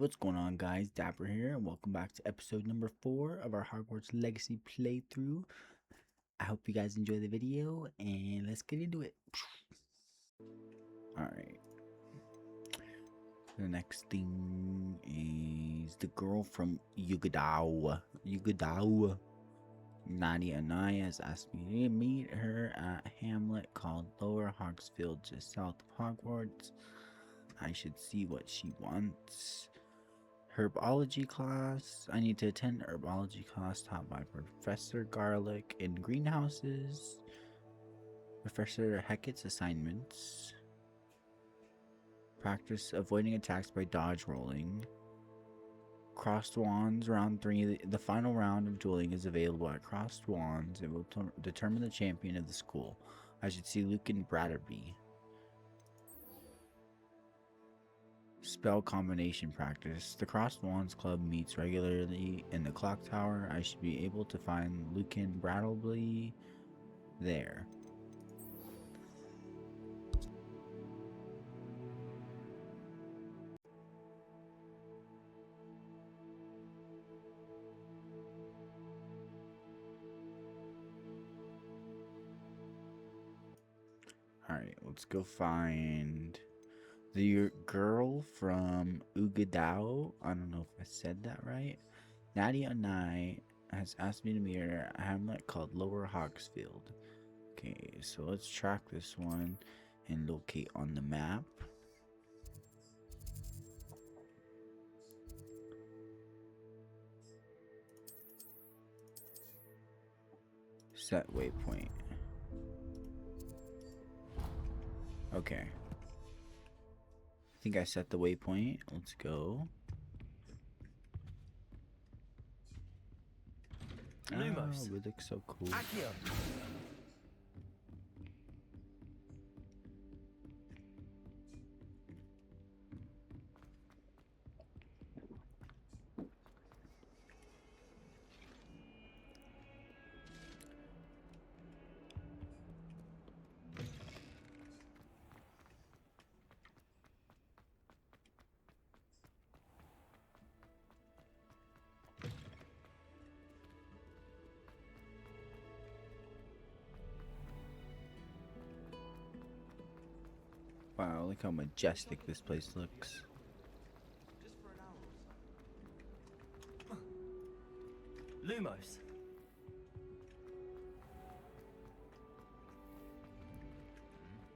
What's going on, guys? Dapper here, and welcome back to episode number 4 of our Hogwarts Legacy playthrough. I hope you guys enjoy the video, and let's get into it. Alright. The next thing is the girl from Yugadao. Nadia and I has asked me to meet her at a hamlet called Lower Hogsfield, just south of Hogwarts. I should see what she wants. Herbology class. I need to attend herbology class taught by Professor Garlic in greenhouses. Professor Hackett's assignments. Practice avoiding attacks by dodge rolling. Crossed Wands round 3. The final round of dueling is available at Crossed Wands. It will determine the champion of the school. I should see Lucan Bratterby. Spell combination practice. The Crossed Wands Club meets regularly in the clock tower. I should be able to find Lucan Brattleby there. Alright, let's go find the girl from Ugadao. I don't know if I said that right. Nadia and I has asked me to meet her at a hamlet called Lower Hogsfield. Okay, so let's track this one and locate on the map. Set waypoint. Okay. I think I set the waypoint. Let's go. Lumos. Oh, it looks so cool. Accio. Wow, look how majestic this place looks. Lumos.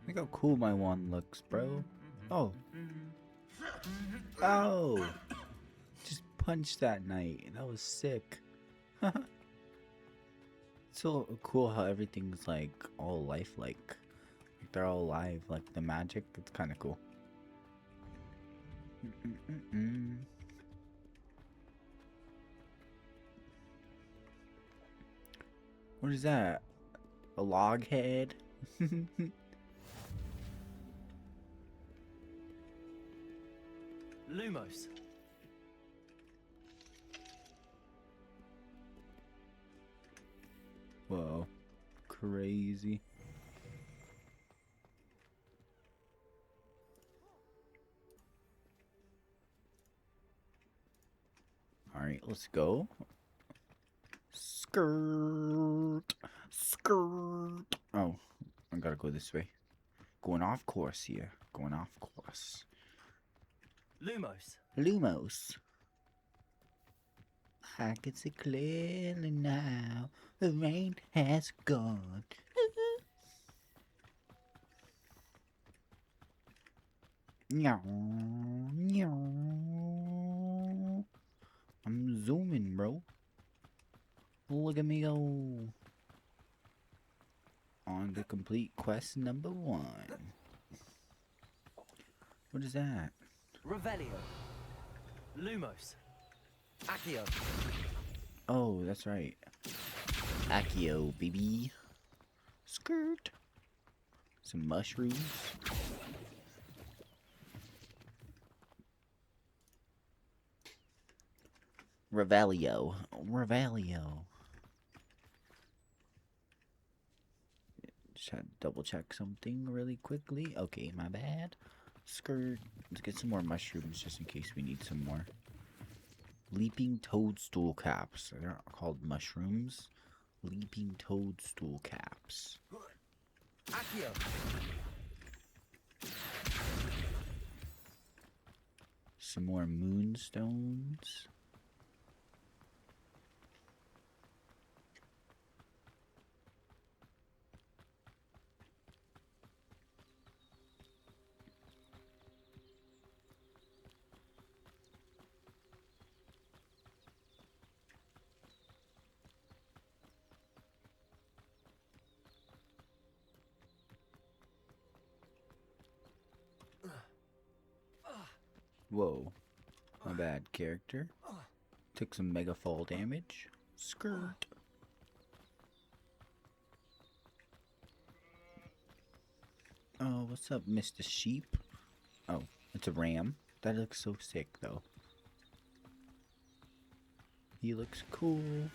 Look how cool my wand looks, bro. Oh. Oh. Just punched that knight. That was sick. It's so cool how everything's like all lifelike. Like they're all alive. Like the magic. That's kind of cool. What is that? A log head? Lumos. Whoa. Crazy. Alright, let's go. Skirt. Oh, I gotta go this way. Going off course here. Going off course. Lumos. I can see clearly now. The rain has gone. I'm zooming, bro. Look at me go. On to complete quest number 1. What is that? Revelio. Lumos. Accio. Oh, that's right. Accio, baby. Skirt. Some mushrooms. Revelio. Just had to double check something really quickly. Okay, my bad. Skirt. Let's get some more mushrooms just in case we need some more. Leaping toadstool caps. They're not called mushrooms. Leaping toadstool caps. Accio. Some more moonstones. Whoa. My bad, character. Took some mega fall damage. Skirt. Oh, what's up, Mr. Sheep? Oh, it's a ram. That looks so sick, though. He looks cool.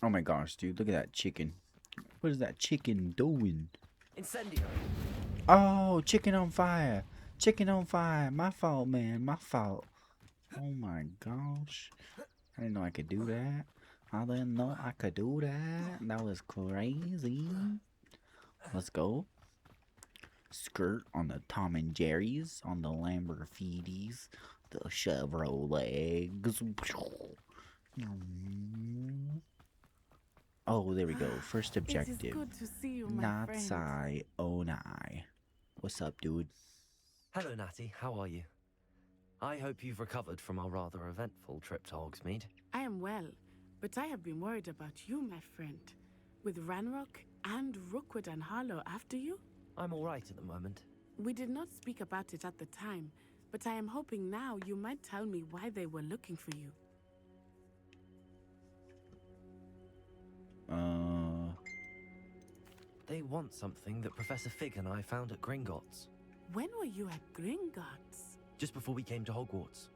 Oh my gosh, dude, look at that chicken. What is that chicken doing? Incendio. Oh, chicken on fire. Chicken on fire. My fault, man. My fault. Oh my gosh. I didn't know I could do that. I didn't know I could do that. That was crazy. Let's go. Skirt on the Tom and Jerry's, on the Lamborghinis, the Chevrolets. Oh, there we go. First objective. It is good to see you, my friend. Natsai Onai. What's up, dude? Hello, Natty. How are you? I hope you've recovered from our rather eventful trip to Hogsmeade. I am well, but I have been worried about you, my friend. With Ranrock and Rookwood and Harlow after you? I'm all right at the moment. We did not speak about it at the time, but I am hoping now you might tell me why they were looking for you. They want something that Professor Fig and I found at Gringotts. When were you at Gringotts? Just before we came to Hogwarts.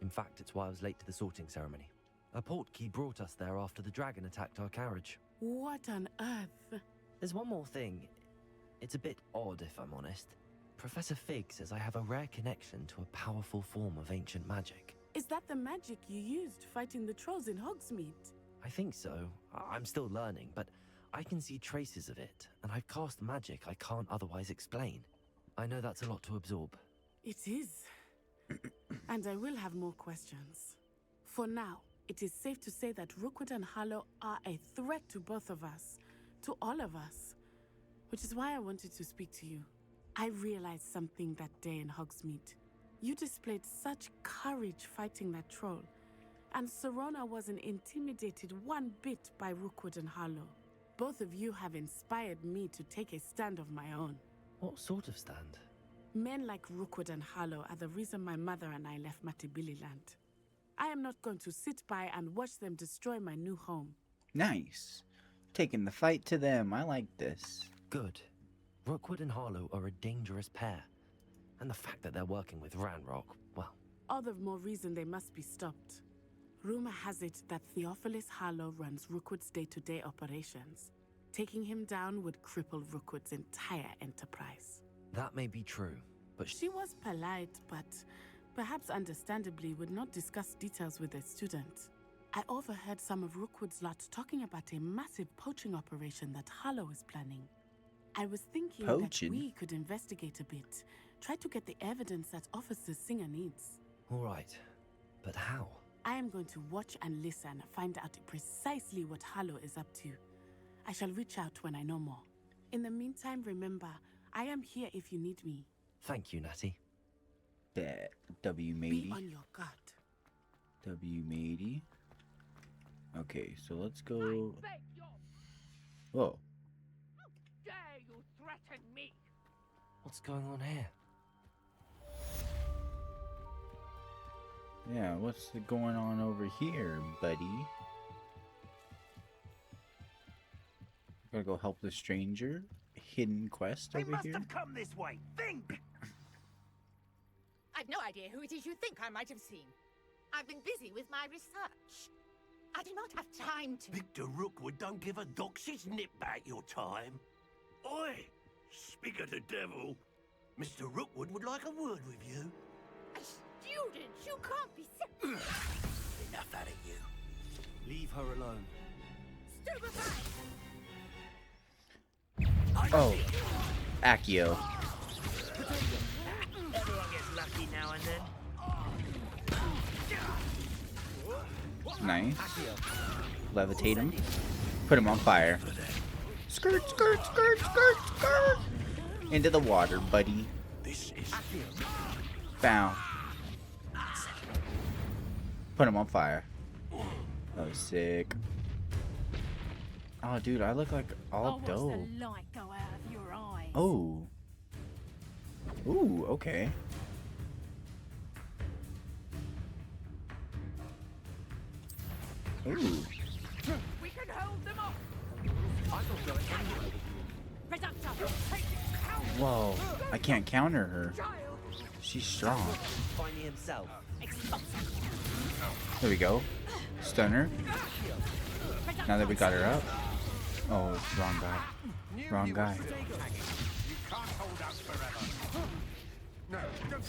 In fact, it's why I was late to the sorting ceremony. A portkey brought us there after the dragon attacked our carriage. What on earth? There's one more thing. It's a bit odd, if I'm honest. Professor Fig says I have a rare connection to a powerful form of ancient magic. Is that the magic you used fighting the trolls in Hogsmeade? I think so. I'm still learning, but I can see traces of it, and I've cast magic I can't otherwise explain. I know that's a lot to absorb. It is. And I will have more questions. For now, it is safe to say that Rookwood and Harlow are a threat to both of us. To all of us. Which is why I wanted to speak to you. I realized something that day in Hogsmeade. You displayed such courage fighting that troll. And Serona wasn't intimidated one bit by Rookwood and Harlow. Both of you have inspired me to take a stand of my own. What sort of stand? Men like Rookwood and Harlow are the reason my mother and I left Matibililand. I am not going to sit by and watch them destroy my new home. Nice. Taking the fight to them. I like this. Good. Rookwood and Harlow are a dangerous pair. And the fact that they're working with Ranrock, well... All the more reason they must be stopped. Rumor has it that Theophilus Harlow runs Rookwood's day-to-day operations. Taking him down would cripple Rookwood's entire enterprise. That may be true, but She was polite, but perhaps understandably would not discuss details with a student. I overheard some of Rookwood's lot talking about a massive poaching operation that Harlow is planning. I was thinking Poaching? that we could investigate a bit, try to get the evidence that Officer Singer needs. all right. But how? I am going to watch and listen, find out precisely what Harlow is up to. I shall reach out when I know more. In the meantime, remember, I am here if you need me. Thank you, Natty. That W Be matey. on your guard. W matey. Okay, so let's go. I beg your... Whoa. How dare you threaten me? What's going on here? Yeah, what's going on over here, buddy? Gotta go help the stranger. Hidden quest They over must here. have come this way. Think! I've no idea who it is you think I might have seen. I've been busy with my research. I do not have time to... Victor Rookwood don't give a doxy's nip back your time. Oi! Speak of the devil. Mr. Rookwood would like a word with you. A student? You can't be Enough out of you. Leave her alone. stupefied! Oh, Accio. Everyone gets lucky now and then. Nice. Levitate him. Put him on fire. Skirt, skirt, skirt, skirt, skirt. Into the water, buddy. This is Bow. Put him on fire. That was sick. Oh, dude, I look like all dope. the light go out of your eyes? Oh. Ooh, okay. Ooh. We can hold them off! I'm not going anywhere. Reductor, take it out! Whoa. I can't counter her. She's strong. Find me himself. There we go. Stunner. Now that we got her up. Oh, wrong guy. Wrong guy. You can't hold us forever. No, don't.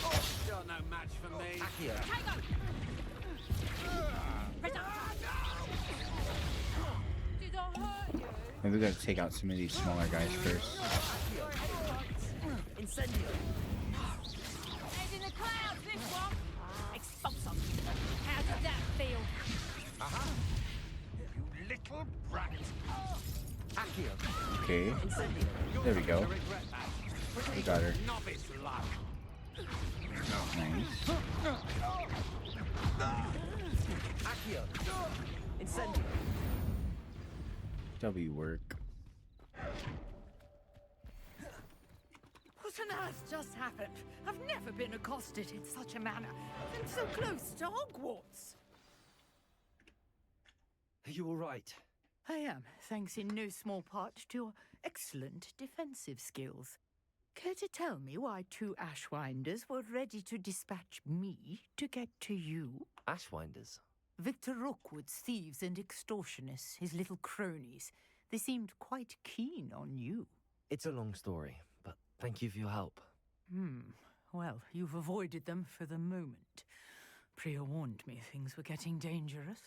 Oh, you're no match for me. Accio. Did I hurt you? Maybe we gotta take out some of these smaller guys first. Incendio. Head in the clouds, this one! Expulsum! How did that feel? You little brat. Accio. Okay. Incendio. There we go. Regret that. We got her. Novice luck. Nice. Accio. Incendio. W work. What on earth just happened? I've never been accosted in such a manner, and so close to Hogwarts. Are you all right? I am, thanks in no small part to your excellent defensive skills. Care to tell me why two Ashwinders were ready to dispatch me to get to you? Ashwinders. Victor Rookwood's thieves and extortionists, his little cronies. They seemed quite keen on you. It's a long story, but thank you for your help. Well, you've avoided them for the moment. Priya warned me things were getting dangerous.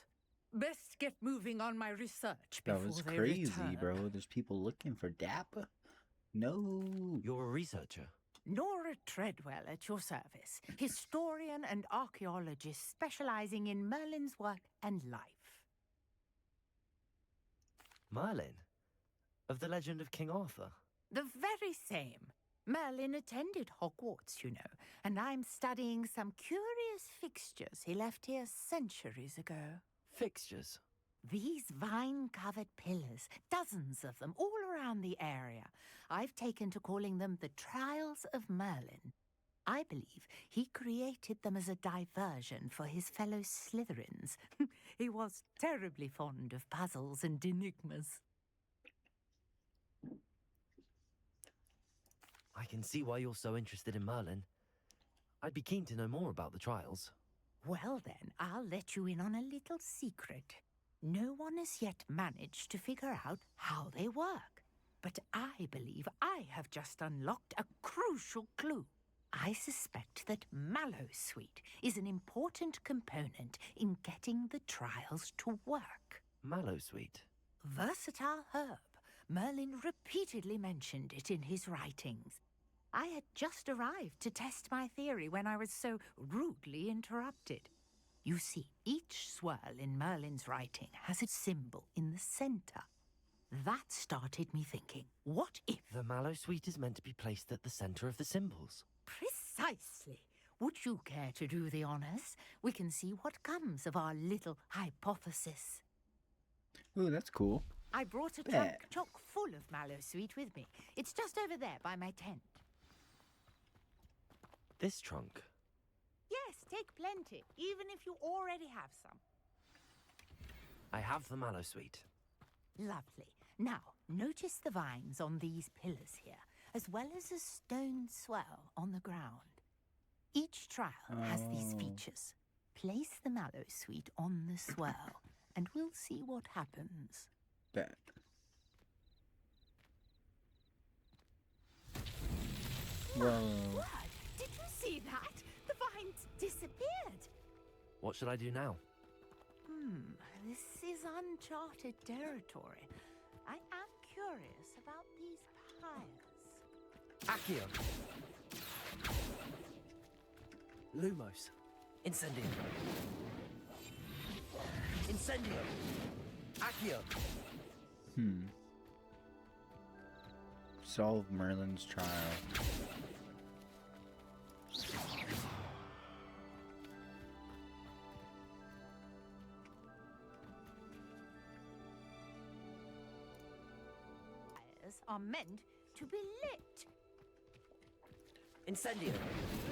Best get moving on my research before That was they crazy, return. bro. There's people looking for Dap. No. You're a researcher. Nora Treadwell at your service, historian and archaeologist specializing in Merlin's work and life. Merlin? Of the legend of King Arthur? The very same. Merlin attended Hogwarts, you know, and I'm studying some curious fixtures he left here centuries ago. Fixtures. These vine-covered pillars, dozens of them all around the area. I've taken to calling them the Trials of Merlin. I believe he created them as a diversion for his fellow Slytherins. He was terribly fond of puzzles and enigmas. I can see why you're so interested in Merlin. I'd be keen to know more about the trials. Well then, I'll let you in on a little secret. No one has yet managed to figure out how they work. But I believe I have just unlocked a crucial clue. I suspect that Mallowsweet is an important component in getting the trials to work. Mallowsweet. Versatile herb. Merlin repeatedly mentioned it in his writings. I had just arrived to test my theory when I was so rudely interrupted. You see, each swirl in Merlin's writing has a symbol in the center. That started me thinking, what if... The Mallowsweet is meant to be placed at the center of the symbols. Precisely. Would you care to do the honors? We can see what comes of our little hypothesis. Ooh, that's cool. I brought a Bet. trunk chock full of Mallowsweet with me. It's just over there by my tent. This trunk. Yes, take plenty, even if you already have some. I have the Mallowsweet. Lovely. Now, notice the vines on these pillars here, as well as a stone swell on the ground. Each trial has these Oh. features. Place the Mallowsweet on the swell, and we'll see what happens. Bet. What should I do now? This is uncharted territory. I am curious about these pyres. Accio! Lumos. Incendio. Incendio! Accio! Solve Merlin's trial. Pyres are meant to be lit. Incendio!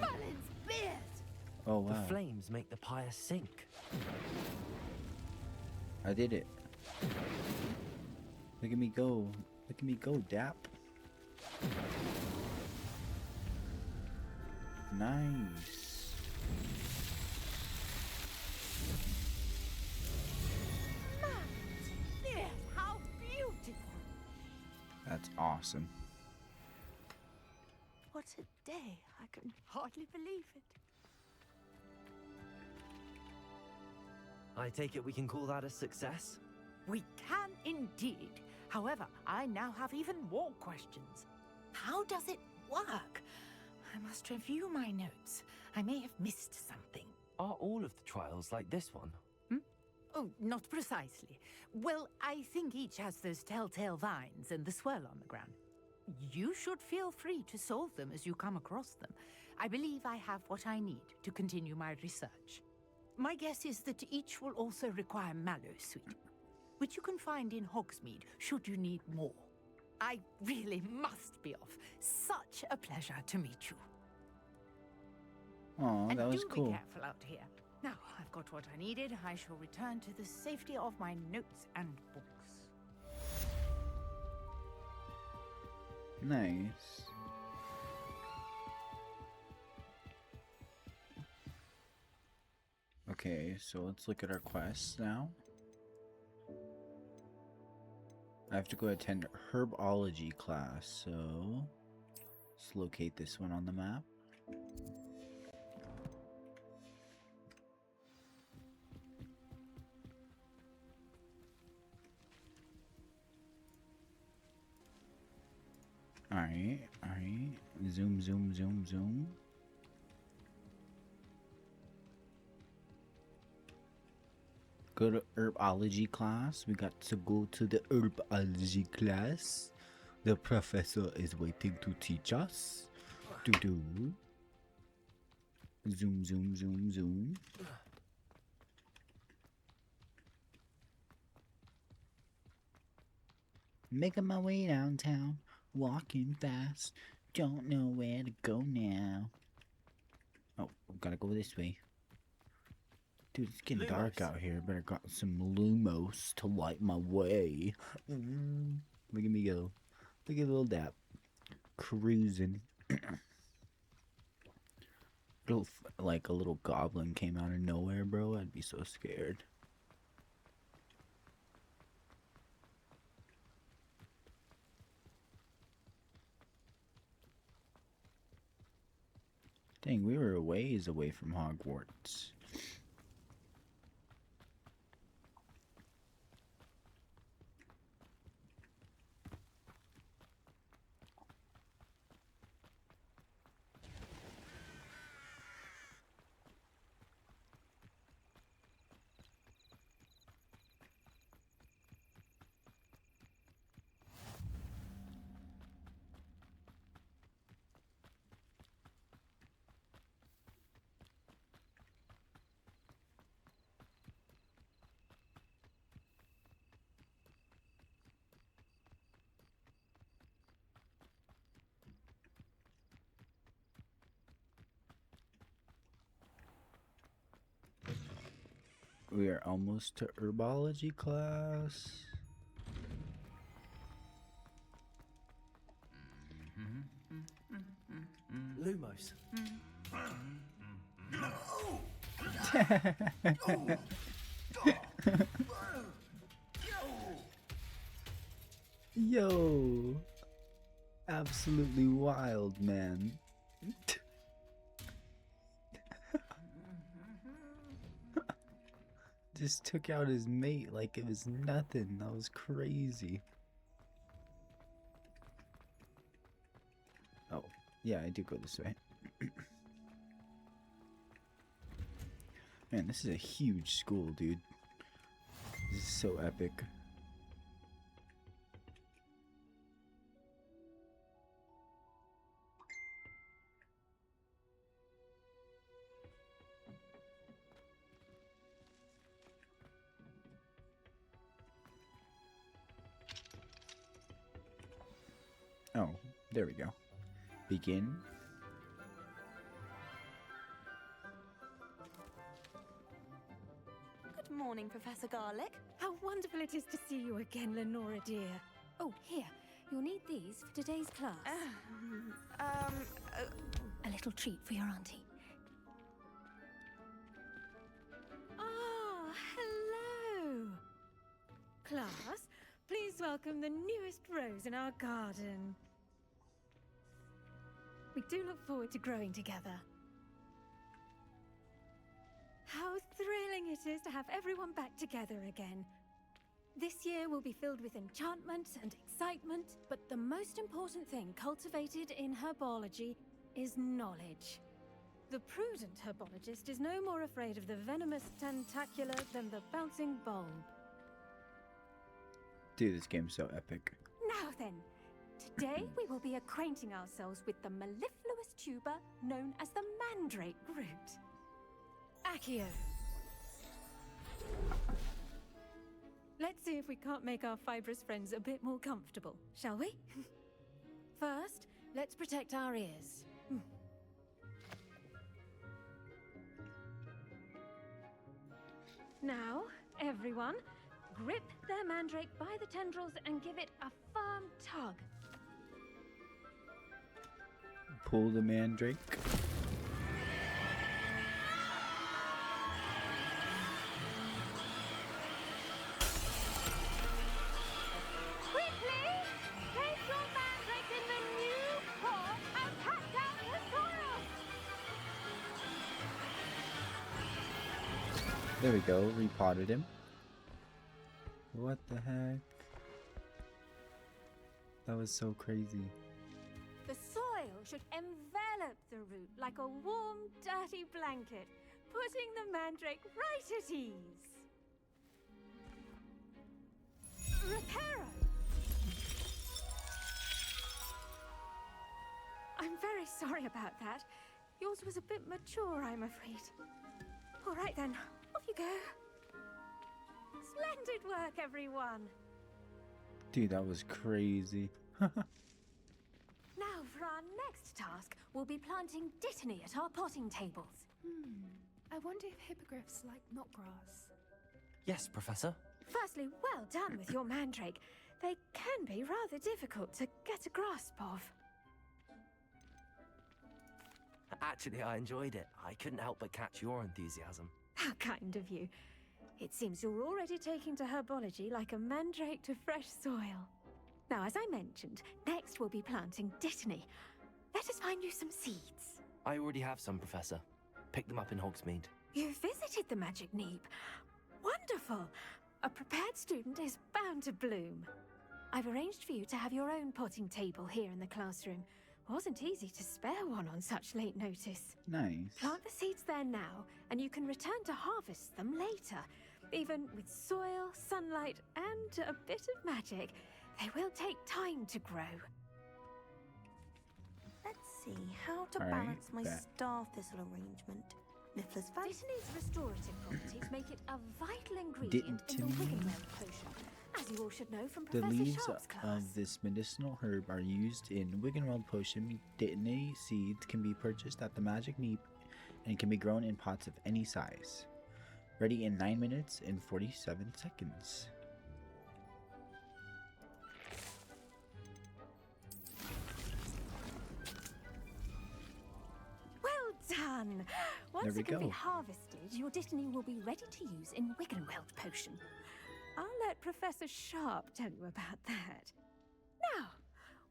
Mullins beard! Oh The wow. flames make the pyre sink. I did it. Look at me go. Look at me go, Dap. Nice. Mullins beard! How beautiful! That's awesome. What a day. I can hardly believe it. I take it we can call that a success? We can indeed. However, I now have even more questions. How does it work? I must review my notes. I may have missed something. Are all of the trials like this one? Oh, not precisely. Well, I think each has those telltale vines and the swirl on the ground. You should feel free to solve them as you come across them. I believe I have what I need to continue my research. My guess is that each will also require mallow sweet, which you can find in Hogsmeade should you need more. I really must be off. Such a pleasure to meet you. Oh, And that was do cool. be careful out here. Now, I've got what I needed. I shall return to the safety of my notes and books. Nice. Okay, so let's look at our quests now. I have to go attend herbology class, so let's locate this one on the map. Alright, alright. Zoom, zoom, zoom, zoom. Go to herbology class. We got to go to the herbology class. The professor is waiting to teach us. Do. Zoom, zoom, zoom, zoom. Making my way downtown, walking fast. Don't know where to go now. Oh, gotta go this way. Dude, it's getting dark Lumos. out here. Better got some Lumos to light my way. Look at me go. Look at little Dap. Cruising. Like a little goblin came out of nowhere, bro. I'd be so scared. Dang, we were a ways away from Hogwarts. We are almost to herbology class. Lumos. Yo, absolutely wild, man. just took out his mate like it was nothing. That was crazy. Oh, yeah, I do go this way. Man, this is a huge school, dude. This is so epic. Oh, there we go. Begin. Good morning, Professor Garlick. How wonderful it is to see you again, Lenora dear. Oh, here, you'll need these for today's class. A little treat for your auntie. Ah, hello. Class, please welcome the newest rose in our garden. We do look forward to growing together. How thrilling it is to have everyone back together again. This year will be filled with enchantment and excitement, but the most important thing cultivated in herbology is knowledge. The prudent herbologist is no more afraid of the venomous tentacular than the bouncing bulb. Dude, this game's so epic. Now then, today we will be acquainting ourselves with the mellifluous tuber known as the mandrake root. Accio. Let's see if we can't make our fibrous friends a bit more comfortable, shall we? First, let's protect our ears. Now, everyone, grip their mandrake by the tendrils and give it a firm tug. Pull the mandrake. Quickly! Place your mandrake in the new pot and pat down the soil! There we go, repotted him. What the heck? That was so crazy. The soil should envelop the root like a warm, dirty blanket, putting the mandrake right at ease. Reparo! I'm very sorry about that. Yours was a bit mature, I'm afraid. All right then, off you go. Splendid work, everyone. Dude, that was crazy. Now for our next task, we'll be planting dittany at our potting tables. I wonder if hippogriffs like knotgrass. Yes, Professor. Firstly, well done with your mandrake. They can be rather difficult to get a grasp of. Actually, I enjoyed it. I couldn't help but catch your enthusiasm. How kind of you. It seems you're already taking to herbology like a mandrake to fresh soil. Now, as I mentioned, next we'll be planting dittany. Let us find you some seeds. I already have some, Professor. Picked them up in Hogsmeade. You visited the Magic Neep. Wonderful! A prepared student is bound to bloom. I've arranged for you to have your own potting table here in the classroom. Wasn't easy to spare one on such late notice. Nice. Plant the seeds there now, and you can return to harvest them later. Even with soil, sunlight, and a bit of magic, they will take time to grow. Let's see how to All right, balance my bet. star thistle arrangement. Niffler's fan. Dittany's restorative properties make it a vital ingredient in the Dittany. Wiggenweld potion, as you all should know from The Professor leaves Sharp's class. of this medicinal herb are used in Wiggenweld potion. Dittany seeds can be purchased at the Magic Neep and can be grown in pots of any size. Ready in 9 minutes and 47 seconds. Well done! Once There we it can go. be harvested, your Dittany will be ready to use in Wiggenweld potion. I'll let Professor Sharp tell you about that. Now,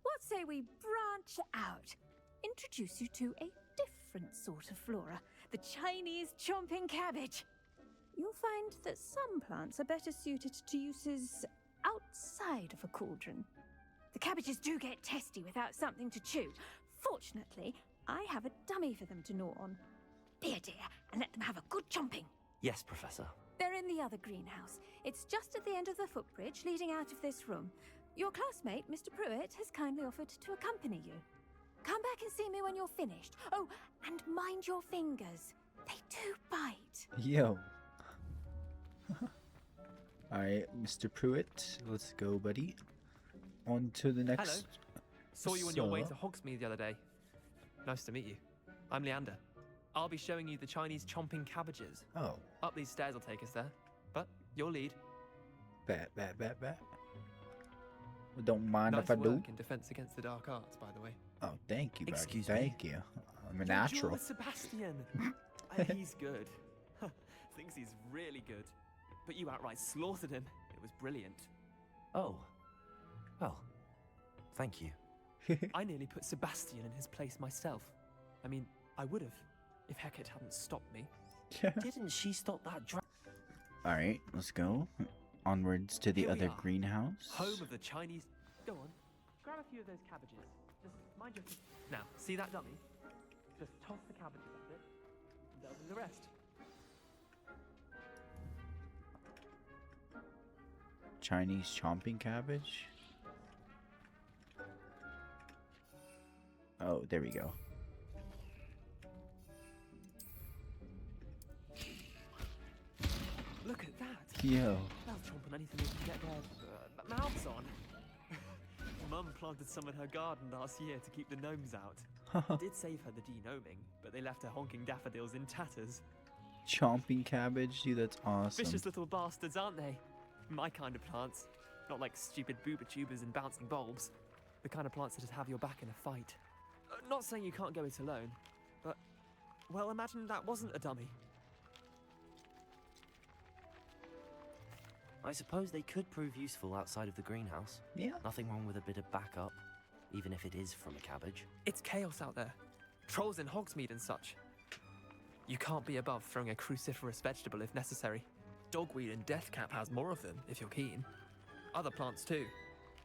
what say we branch out? Introduce you to a different sort of flora, the Chinese chomping cabbage. you'll find that some plants are better suited to uses outside of a cauldron. The cabbages do get testy without something to chew. Fortunately, I have a dummy for them to gnaw on. Be a dear and let them have a good chomping. Yes, Professor. They're in the other greenhouse. It's just at the end of the footbridge leading out of this room. Your classmate, Mr. Pruitt, has kindly offered to accompany you. Come back and see me when you're finished. Oh, and mind your fingers. They do bite. Yo. Alright, Mr. Pruitt, let's go, buddy. On to the next. Hello. Saw you on your way to Hogsmeade the other day. Nice to meet you. I'm Leander. I'll be showing you the Chinese chomping cabbages. Oh. Up these stairs will take us there. But you'll lead. Bet. Don't mind Nice if I do. work in defense against the dark arts, by the way. Oh, thank you, buddy. Excuse me? Thank you. I'm a You're natural. Sebastian. He's good. Thinks he's really good. But you outright slaughtered him. It was brilliant. Oh. Well, thank you. I nearly put Sebastian in his place myself. I mean, I would have, if Hecate hadn't stopped me. Didn't she stop that Alright, let's go. Onwards to the Here we other are. greenhouse. Home of the Chinese... Go on, grab a few of those cabbages. Just mind your... Now, see that dummy? Just toss the cabbages at it, and they'll do the rest. Chinese chomping cabbage. Oh, there we go. Look at that! Yo. They'll chomp on anything they can get their mouths on. Mum planted some in her garden last year to keep the gnomes out. Did save her the de-gnoming, but they left her honking daffodils in tatters. Chomping cabbage, dude, that's awesome. Vicious little bastards, aren't they? My kind of plants. Not like stupid booba tubers and bouncing bulbs. The kind of plants that'd have your back in a fight. Not saying you can't go it alone, but... Well, imagine that wasn't a dummy. I suppose they could prove useful outside of the greenhouse. Yeah. Nothing wrong with a bit of backup, even if it is from a cabbage. It's chaos out there. Trolls in Hogsmeade and such. You can't be above throwing a cruciferous vegetable if necessary. Dogweed and deathcap has more of them, if you're keen. Other plants too.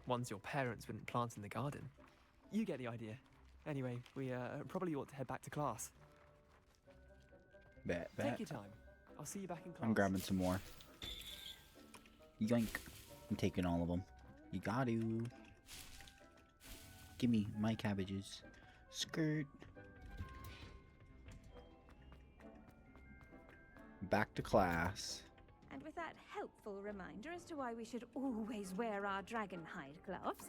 Ones your parents wouldn't plant in the garden. You get the idea. Anyway, we probably ought to head back to class. Bet. Take your time. I'll see you back in class. I'm grabbing some more. Yoink. I'm taking all of them. You got to. Give me my cabbages. Skirt. Back to class. And with that helpful reminder as to why we should always wear our dragon hide gloves,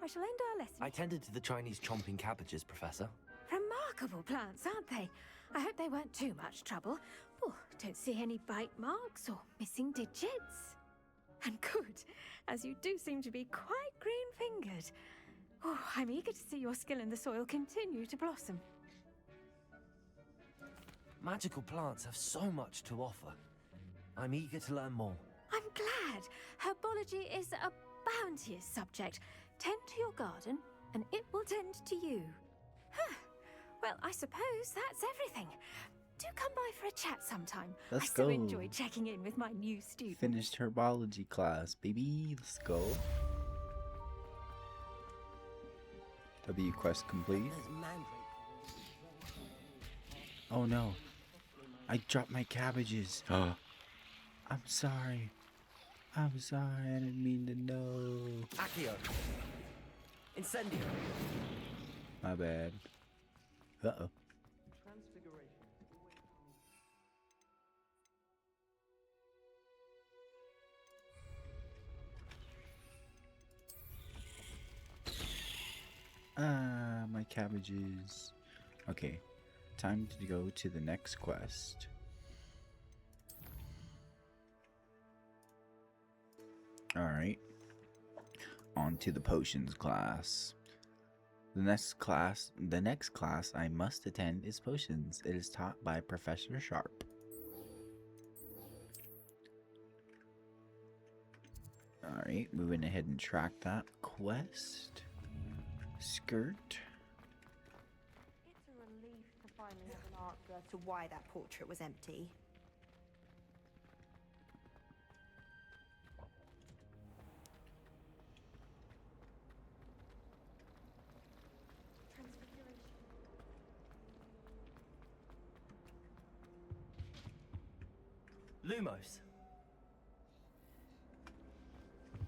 I shall end our lesson. I tended to the Chinese chomping cabbages, Professor. Remarkable plants, aren't they? I hope they weren't too much trouble. Oh, don't see any bite marks or missing digits. And good, as you do seem to be quite green-fingered. Oh, I'm eager to see your skill in the soil continue to blossom. Magical plants have so much to offer. I'm eager to learn more. I'm glad. Herbology is a bounteous subject. Tend to your garden, and it will tend to you. Huh. Well, I suppose that's everything. Do come by for a chat sometime. Let's I so go. enjoy checking in with my new students. Finished herbology class, baby. Let's go. W quest complete. Oh no. I dropped my cabbages. I'm sorry. I'm sorry. I didn't mean to know. Accio! Incendio! My bad. Uh-oh. My cabbages. Okay, time to go to the next quest. Alright. On to the potions class. The next class I must attend is potions. It is taught by Professor Sharp. Alright, moving ahead and track that quest. Skirt. It's a relief to finally have an answer as to why that portrait was empty. Lumos.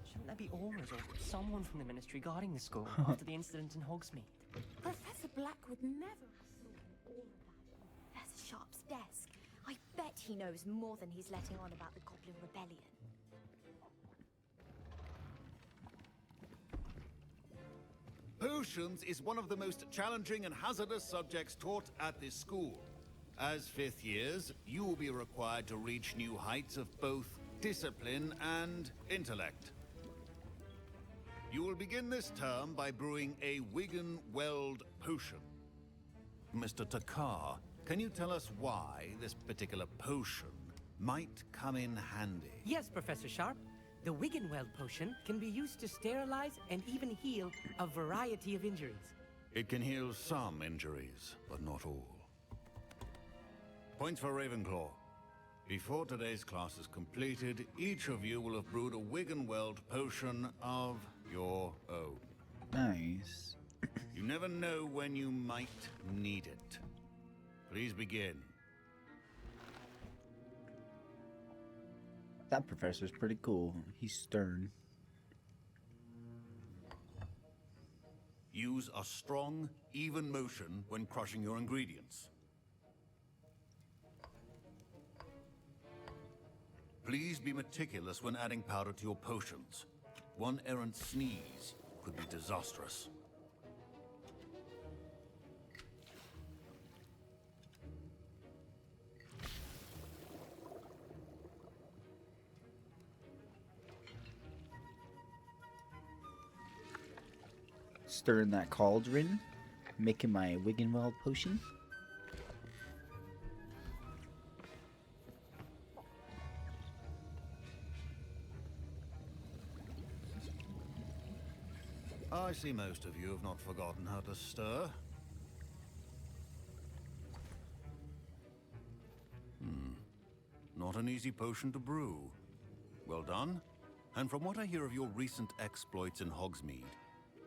Shouldn't there be auras or someone from the Ministry guarding the school after the incident in Hogsmeade? Professor Black would never have all of that. Professor Sharp's desk. I bet he knows more than he's letting on about the Goblin Rebellion. Potions is one of the most challenging and hazardous subjects taught at this school. As fifth years, you will be required to reach new heights of both discipline and intellect. You will begin this term by brewing a Wigan Weld potion. Mr. Takar, can you tell us why this particular potion might come in handy? Yes, Professor Sharp. The Wiggenweld potion can be used to sterilize and even heal a variety of injuries. It can heal some injuries, but not all. Points for Ravenclaw. Before today's class is completed, each of you will have brewed a Wiggenweld potion of your own. Nice. You never know when you might need it. Please begin. That professor's pretty cool. He's stern. Use a strong, even motion when crushing your ingredients. Please be meticulous when adding powder to your potions. One errant sneeze could be disastrous. Stirring that cauldron, making my Wiggenweld potion. I see most of you have not forgotten how to stir. Not an easy potion to brew. Well done. And from what I hear of your recent exploits in Hogsmeade,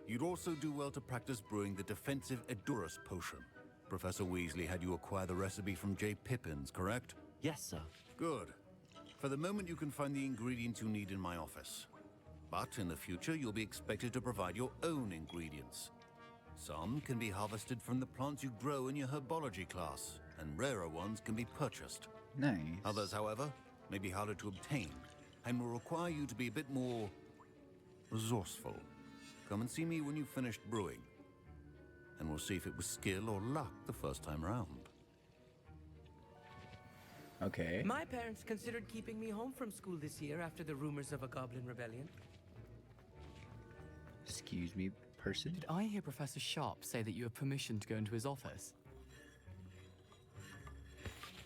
you'd also do well to practice brewing the defensive Edurus potion. Professor Weasley had you acquire the recipe from J. Pippins, correct? Yes, sir. Good. For the moment, you can find the ingredients you need in my office. But in the future, you'll be expected to provide your own ingredients. Some can be harvested from the plants you grow in your herbology class, and rarer ones can be purchased. Nice. Others, however, may be harder to obtain, and will require you to be a bit more resourceful. Come and see me when you've finished brewing, and we'll see if it was skill or luck the first time round. Okay. My parents considered keeping me home from school this year after the rumors of a Goblin Rebellion. Excuse me, person? Did I hear Professor Sharp say that you have permission to go into his office?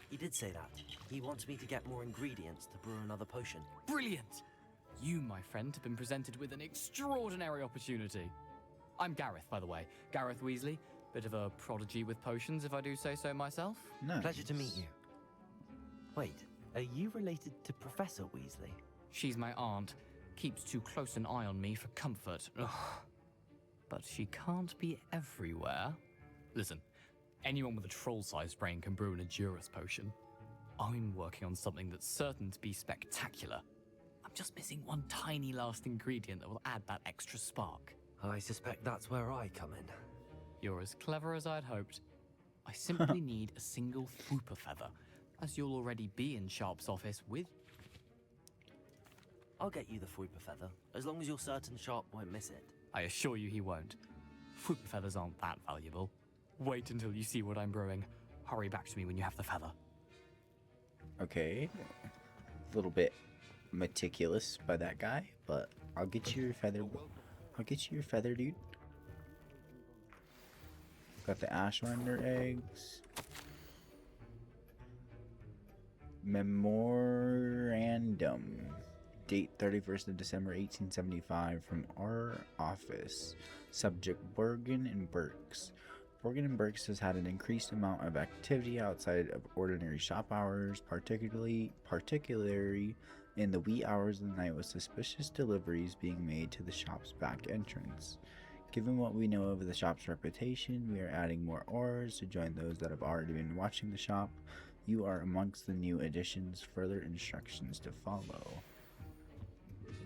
He did say that. He wants me to get more ingredients to brew another potion. Brilliant! You, my friend, have been presented with an extraordinary opportunity. I'm Gareth, by the way. Gareth Weasley. Bit of a prodigy with potions, if I do say so myself. Nice. Pleasure to meet you. Wait, are you related to Professor Weasley? She's my aunt. Keeps too close an eye on me for comfort. Ugh. But she can't be everywhere. Listen, anyone with a troll-sized brain can brew an Edurus potion. I'm working on something that's certain to be spectacular. I'm just missing one tiny last ingredient that will add that extra spark. I suspect that's where I come in. You're as clever as I'd hoped. I simply need a single Fwooper feather, as you'll already be in Sharp's office with... I'll get you the Fwooper feather, as long as you're certain Sharp won't miss it. I assure you he won't. Fwooper feathers aren't that valuable. Wait until you see what I'm brewing. Hurry back to me when you have the feather. Okay. A little bit meticulous by that guy, but I'll get you your feather. I'll get you your feather, dude. Got the Ashwinder eggs. Memorandum. Date 31st of December 1875 from our office. Subject Borgin and Burks. Borgin and Burks has had an increased amount of activity outside of ordinary shop hours, particularly in the wee hours of the night, with suspicious deliveries being made to the shop's back entrance. Given what we know of the shop's reputation, we are adding more oars to join those that have already been watching the shop. You are amongst the new additions. Further instructions to follow.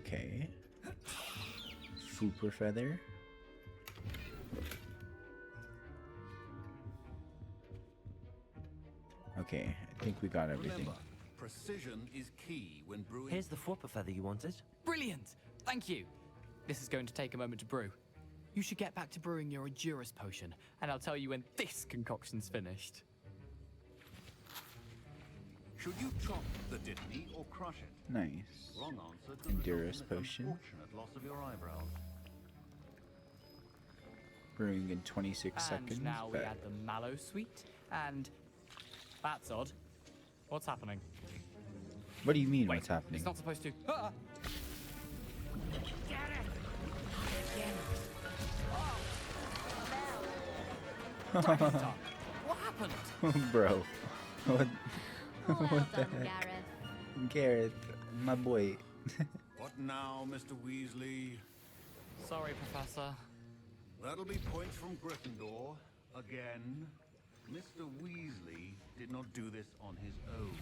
Okay. Fooper feather. Okay, I think we got everything. Remember, precision is key when brewing. Here's the Fwopper feather you wanted. Brilliant! Thank you! This is going to take a moment to brew. You should get back to brewing your Adurus potion, and I'll tell you when this concoction's finished. Should you chop the dittany or crush it? Nice. Wrong answer could result Endurus in potion. an unfortunate loss of your eyebrows. Brewing in 26 And seconds. now we Bet. add the mallow sweet, and that's odd. What's happening? What do you mean? Wait, What's happening? It's not supposed to. Ah! Dragon's tongue. What happened? Bro. What? Well what the done, heck? Gareth. Gareth, my boy. What now, Mr. Weasley? Sorry, Professor. That'll be points from Gryffindor. Again. Mr. Weasley did not do this on his own.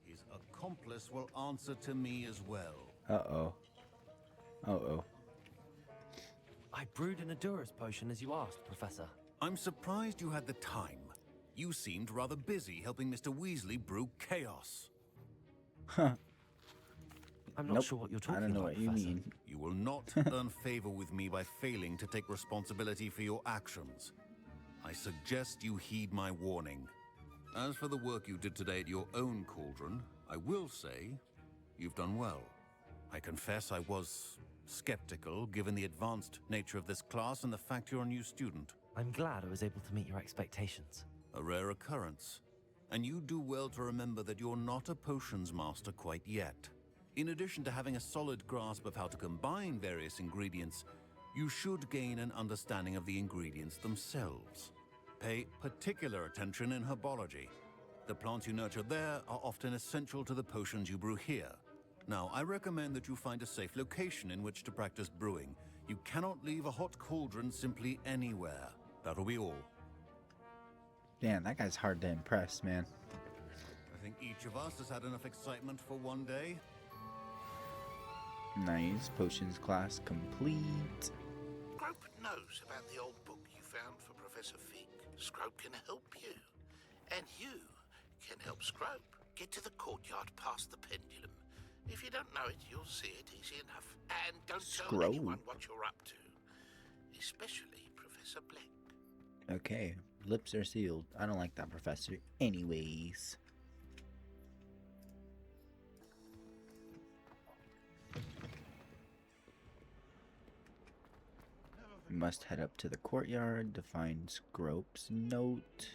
His accomplice will answer to me as well. Uh-oh. Uh-oh. I brewed an Adurus potion as you asked, Professor. I'm surprised you had the time. You seemed rather busy helping Mr. Weasley brew chaos. Huh. I'm not sure what you're talking I don't know about, what you Professor. mean. You will not earn favor with me by failing to take responsibility for your actions. I suggest you heed my warning. As for the work you did today at your own cauldron, I will say you've done well. I confess I was skeptical given the advanced nature of this class and the fact you're a new student. I'm glad I was able to meet your expectations. A rare occurrence. And you do well to remember that you're not a potions master quite yet. In addition to having a solid grasp of how to combine various ingredients, you should gain an understanding of the ingredients themselves. Pay particular attention in herbology. The plants you nurture there are often essential to the potions you brew here. Now, I recommend that you find a safe location in which to practice brewing. You cannot leave a hot cauldron simply anywhere. That'll be all. Damn, that guy's hard to impress, man. I think each of us has had enough excitement for one day. Nice. Potions class complete. Scrope knows about the old book you found for Professor Fig. Scrope can help you. And you can help Scrope get to the courtyard past the pendulum. If you don't know it, you'll see it easy enough. And don't tell Scrope? anyone what you're up to. Especially Professor Black. Okay. Lips are sealed. I don't like that, Professor. Anyways. We must head up to the courtyard to find Scrope's note.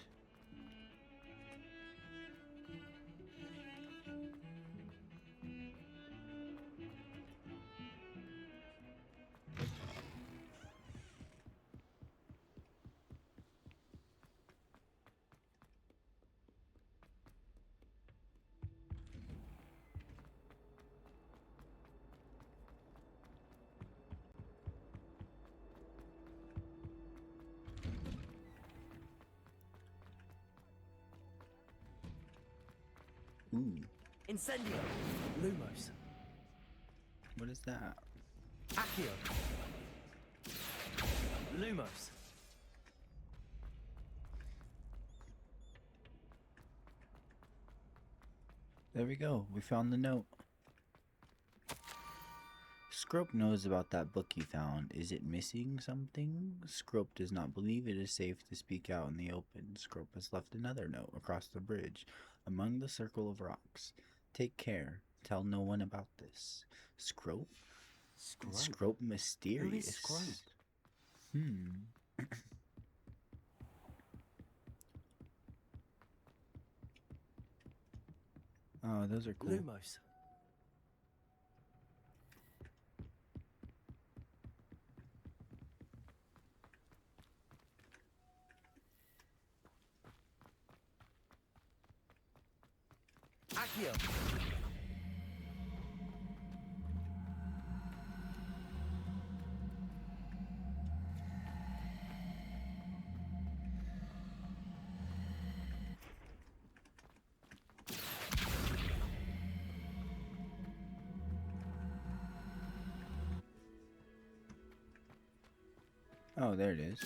Ooh, Incendio! Lumos. what is that? Accio. Lumos. There we go. We found the note. Scrope knows about that book you found. Is it missing something? Scrope does not believe it is safe to speak out in the open. Scrope has left another note across the bridge, among the circle of rocks. Take care. Tell no one about this. Scrope? Scrope mysterious. Who is Scrope? Oh, those are cool. Lumos. Accio. Oh, there it is.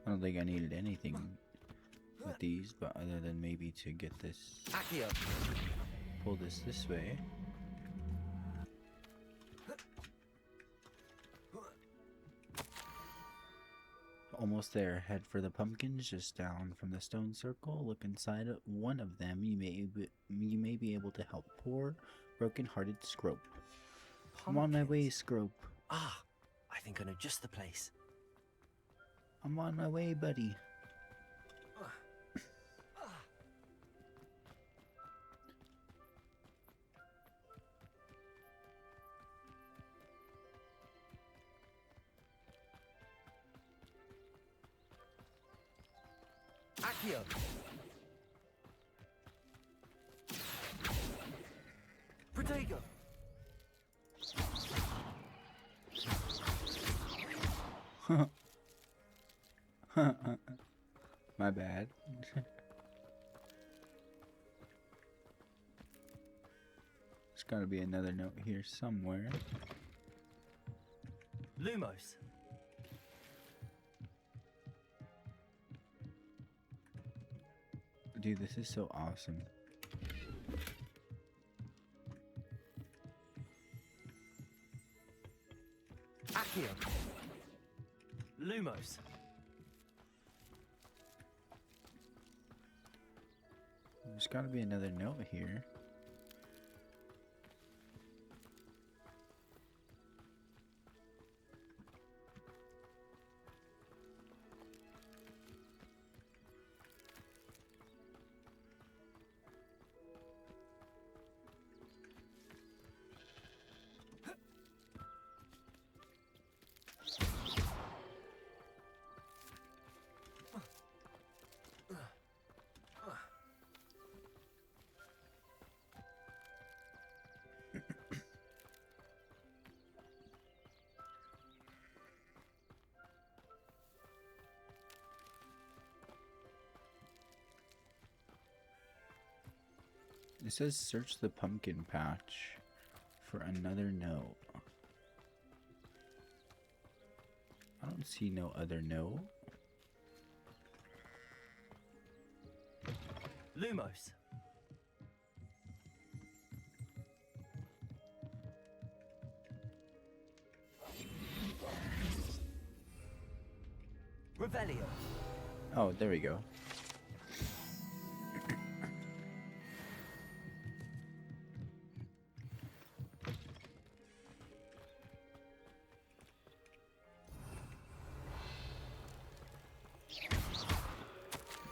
I don't think I needed anything with these, but other than maybe to get this, pull this way. Almost there. Head for the pumpkins just down from the stone circle. Look inside one of them. You may be able to help poor, broken-hearted Scrope. I'm on my way, Scrope. Ah, I think I know just the place. I'm on my way, buddy. Accio! Protego! My bad. There's gotta be another note here somewhere. Lumos. Dude, this is so awesome. Accio. Lumos. There's gotta be another note here. It says search the pumpkin patch for another note. I don't see no other note. Lumos. Revelio. Oh, there we go.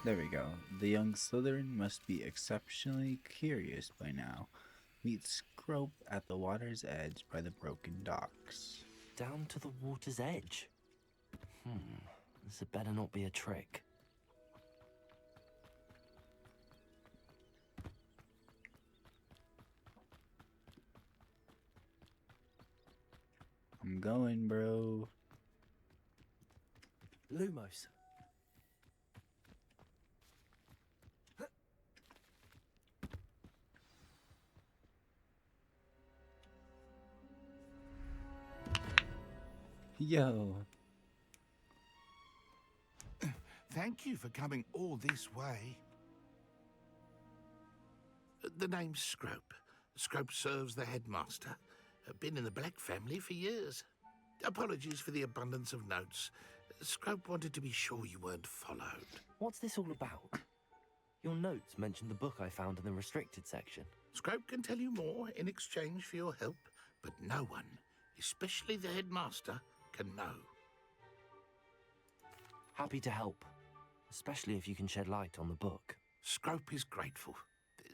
There we go. The young Slytherin must be exceptionally curious by now. Meet Scrope at the water's edge by the broken docks. Down to the water's edge. This had better not be a trick. I'm going, bro. Lumos. Yo. Thank you for coming all this way. The name's Scrope. Scrope serves the headmaster. Been in the Black family for years. Apologies for the abundance of notes. Scrope wanted to be sure you weren't followed. What's this all about? Your notes mentioned the book I found in the restricted section. Scrope can tell you more in exchange for your help, but no one, especially the headmaster, can know. Happy to help, especially if you can shed light on the book. Scrope is grateful.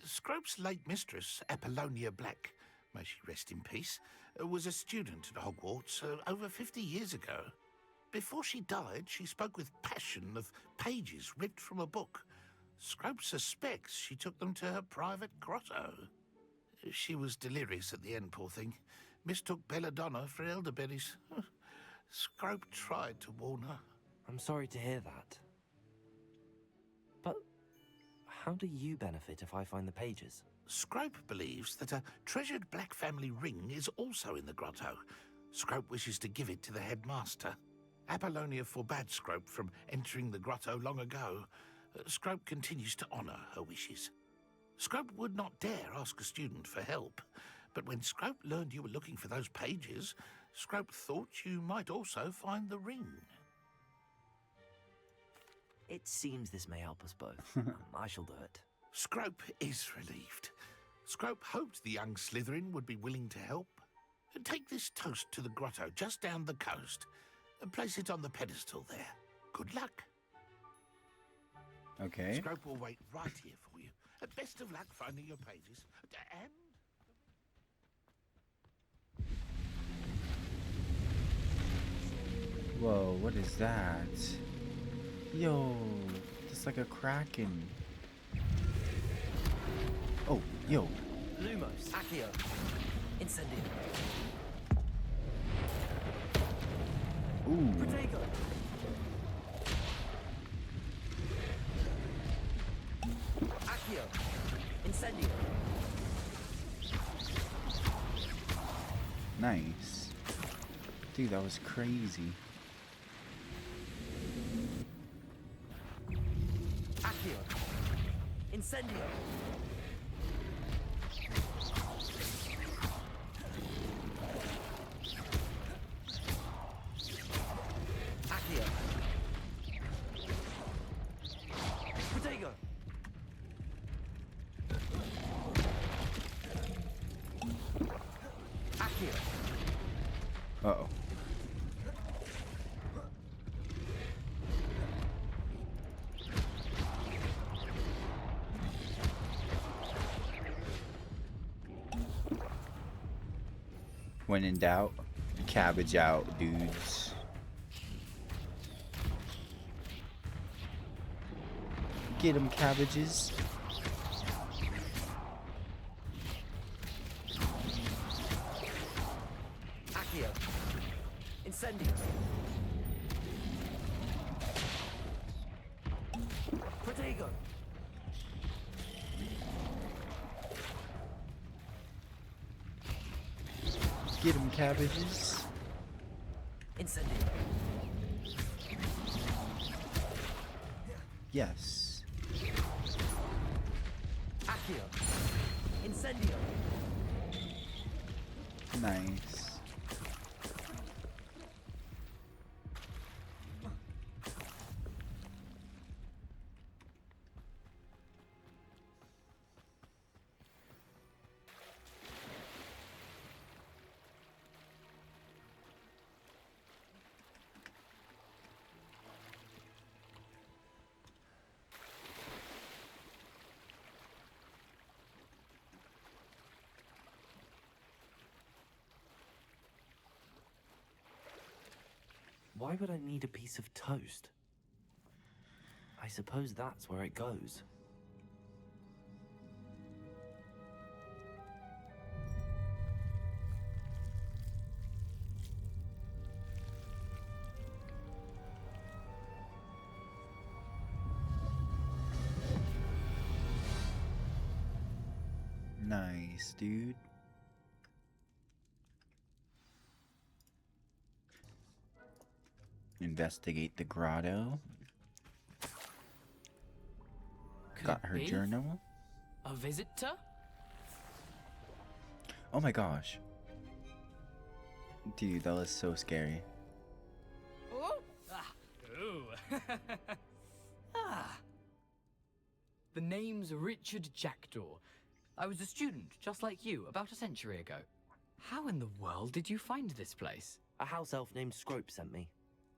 Scrope's late mistress, Apollonia Black, may she rest in peace, was a student at Hogwarts over 50 years ago. Before she died, she spoke with passion of pages ripped from a book. Scrope suspects she took them to her private grotto. She was delirious at the end, poor thing. Mistook belladonna for elderberries. Scrope tried to warn her. I'm sorry to hear that. But how do you benefit if I find the pages? Scrope believes that a treasured Black family ring is also in the grotto. Scrope wishes to give it to the headmaster. Apollonia forbade Scrope from entering the grotto long ago. Scrope continues to honour her wishes. Scrope would not dare ask a student for help, but when Scrope learned you were looking for those pages, Scrope thought you might also find the ring. It seems this may help us both. I shall do it. Scrope is relieved. Scrope hoped the young Slytherin would be willing to help. Take this toast to the grotto just down the coast and place it on the pedestal there. Good luck. Okay. Scrope will wait right here for you. Best of luck finding your pages. And... Whoa, what is that? Yo, it's like a kraken. Oh, yo. Lumos, Accio, Incendio. Ooh. Protego. Accio, Incendio. Nice. Dude, that was crazy. Accio, Incendio. Accio. Protego. Accio. Uh-oh. When in doubt, cabbage out, dudes. Get 'em, cabbages. Accio. Incendio. Protego. Get 'em, cabbages. Incendio. Yes. Accio. Incendio. Nice. Why would I need a piece of toast? I suppose that's where it goes. Nice, dude. Investigate the grotto. Could Got it her be? journal. A visitor? Oh my gosh. Dude, that was so scary. Oh! Ah. Ooh. Ah. The name's Richard Jackdaw. I was a student, just like you, about a century ago. How in the world did you find this place? A house elf named Scrope sent me.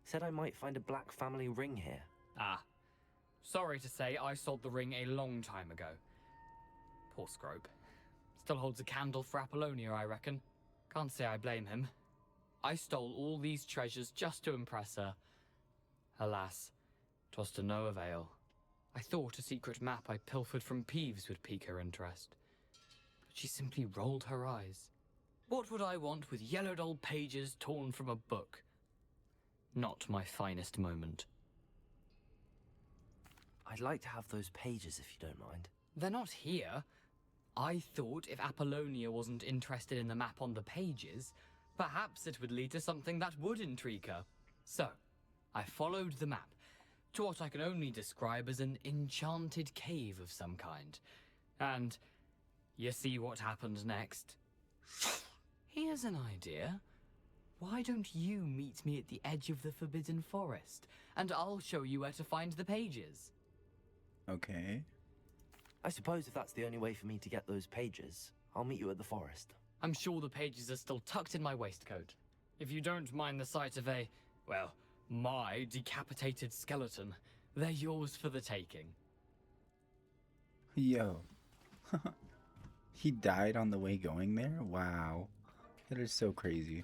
Said I might find a black family ring here. Ah. Sorry to say, I sold the ring a long time ago. Poor Scrope. Still holds a candle for Apollonia, I reckon. Can't say I blame him. I stole all these treasures just to impress her. Alas, 'twas to no avail. I thought a secret map I pilfered from Peeves would pique her interest. But she simply rolled her eyes. What would I want with yellowed old pages torn from a book? Not my finest moment. I'd like to have those pages if you don't mind. They're not here. I thought if Apollonia wasn't interested in the map on the pages, Perhaps it would lead to something that would intrigue her. So, I followed the map to what I can only describe as an enchanted cave of some kind. And you see what happened next? Here's an idea. Why don't you meet me at the edge of the Forbidden Forest, and I'll show you where to find the pages? Okay. I suppose if that's the only way for me to get those pages, I'll meet you at the forest. I'm sure the pages are still tucked in my waistcoat. If you don't mind the sight of a, well, my decapitated skeleton, they're yours for the taking. Yo. He died on the way going there? Wow. That is so crazy.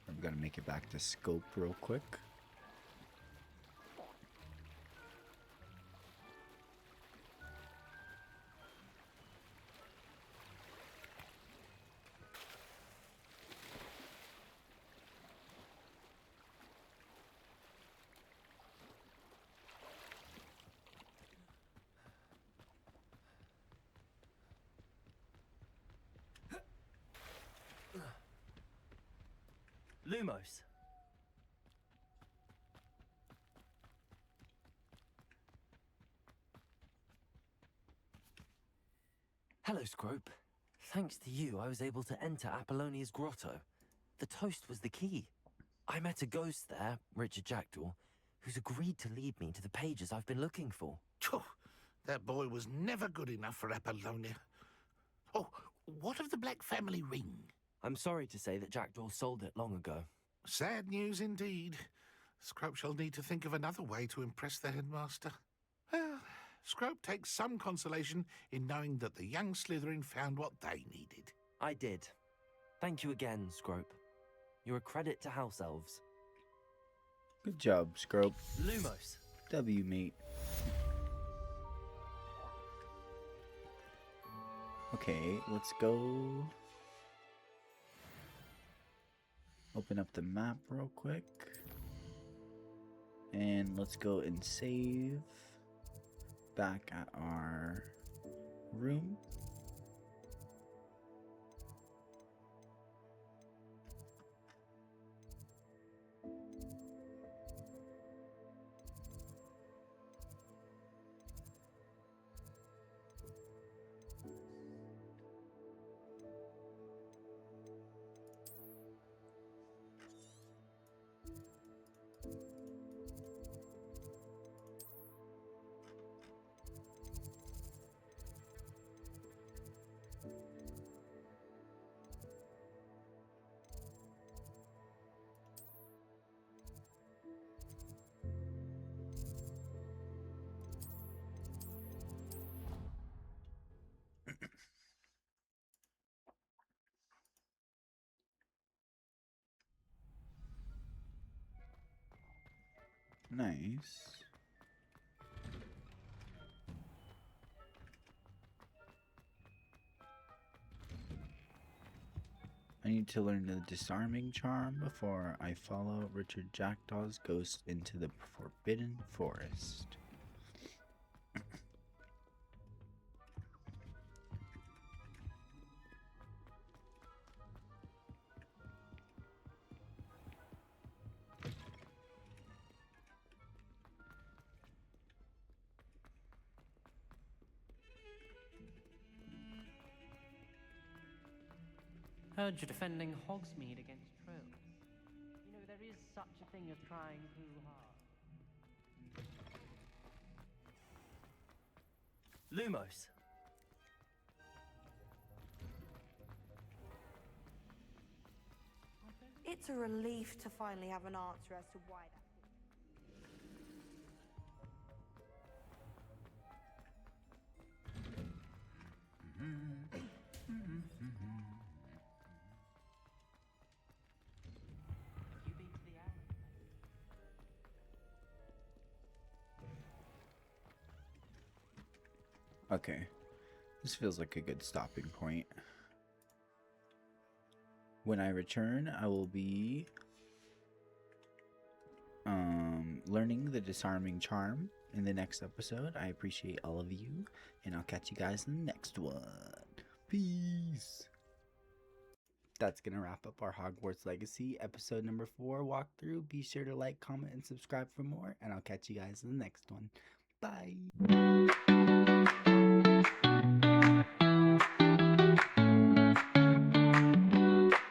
I've got to make it back to scope real quick. Lumos. Hello, Scrope. Thanks to you, I was able to enter Apollonia's grotto. The toast was the key. I met a ghost there, Richard Jackdaw, who's agreed to lead me to the pages I've been looking for. Phew, that boy was never good enough for Apollonia. Oh, what of the Black family ring? I'm sorry to say that Jackdaw sold it long ago. Sad news indeed. Scrope shall need to think of another way to impress the headmaster. Well, Scrope takes some consolation in knowing that the young Slytherin found what they needed. I did. Thank you again, Scrope. You're a credit to House Elves. Good job, Scrope. Lumos. W, mate. Okay, let's go. Open up the map real quick. And let's go and save back at our room. Nice. I need to learn the disarming charm before I follow Richard Jackdaw's ghost into the Forbidden Forest. Heard you're defending Hogsmeade against trolls. You know, there is such a thing as trying too hard. Lumos. It's a relief to finally have an answer as to why that. Okay, this feels like a good stopping point. When I return, I will be learning the disarming charm in the next episode. I appreciate all of you, and I'll catch you guys in the next one. Peace. that's going to wrap up our Hogwarts Legacy episode number 4 walkthrough. Be sure to like, comment, and subscribe for more, and I'll catch you guys in the next one. Bye!